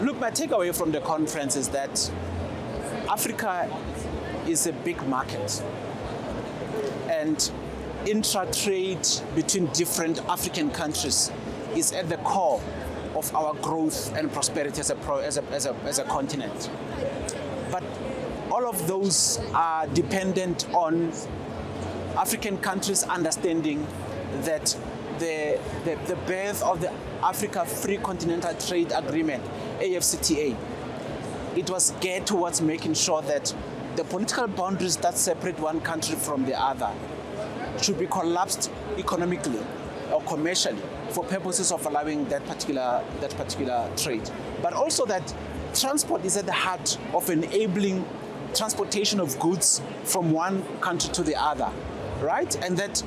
Look, my takeaway from the conference is that Africa is a big market, and intra-trade between different African countries is at the core of our growth and prosperity as a continent. But all of those are dependent on African countries understanding that the birth of the Africa Free Continental Trade Agreement, AfCFTA, it was geared towards making sure that the political boundaries that separate one country from the other should be collapsed economically or commercially for purposes of allowing that particular trade. But also that transport is at the heart of enabling transportation of goods from one country to the other, right? And that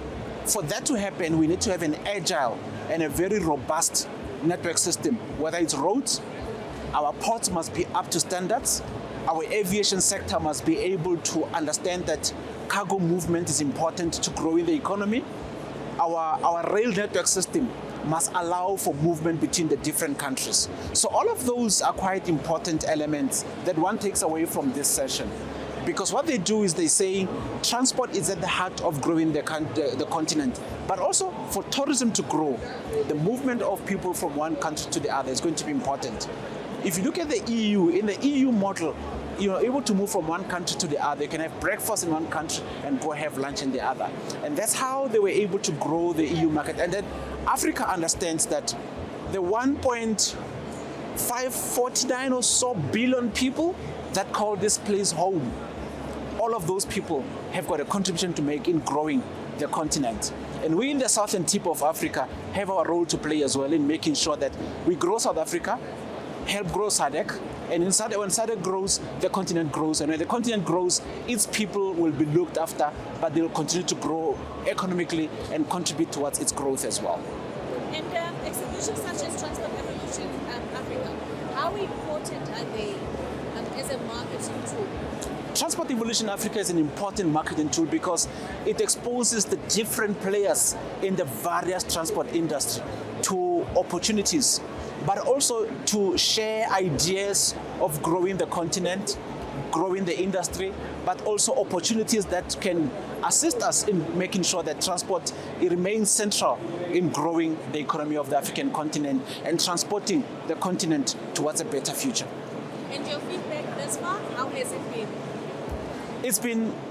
for that to happen, we need to have an agile and a very robust network system, whether it's roads, our ports must be up to standards, our aviation sector must be able to understand that cargo movement is important to growing the economy. Our rail network system must allow for movement between the different countries. So all of those are quite important elements that one takes away from this session. Because what they do is they say transport is at the heart of growing the continent, but also for tourism to grow, the movement of people from one country to the other is going to be important. If you look at the EU, in the EU model, you're able to move from one country to the other. You can have breakfast in one country and go have lunch in the other. And that's how they were able to grow the EU market. And then Africa understands that the 1.549 or so billion people that call this place home, all of those people have got a contribution to make in growing the continent. And we in the southern tip of Africa have our role to play as well in making sure that we grow South Africa, help grow SADC, and when SADC grows, the continent grows. And when the continent grows, its people will be looked after, but they will continue to grow economically and contribute towards its growth as well. And exhibitions such as Transport Evolution Africa, how important are they as a marketing tool? Transport Evolution Africa is an important marketing tool because it exposes the different players in the various transport industry to opportunities, but also to share ideas of growing the continent, growing the industry, but also opportunities that can assist us in making sure that transport remains central in growing the economy of the African continent and transporting the continent towards a better future. And your feedback thus far, how has it been?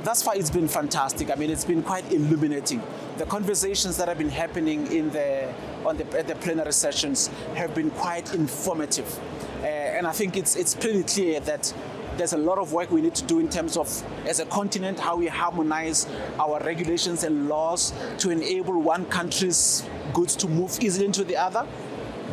Thus far, it's been fantastic. I mean, it's been quite illuminating. The conversations that have been happening at the plenary sessions have been quite informative. And I think it's pretty clear that there's a lot of work we need to do in terms of, as a continent, how we harmonize our regulations and laws to enable one country's goods to move easily into the other,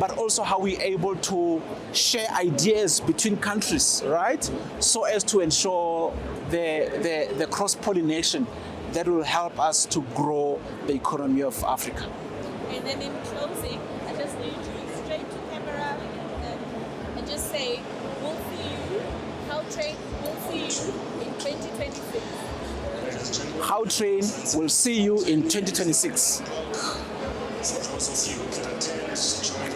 but also how we're able to share ideas between countries, right? So as to ensure the cross-pollination that will help us to grow the economy of Africa. And then in closing, I just need you to look straight to camera and just say, we'll see you, Gautrain will see you in 2026. Gautrain will see you in 2026.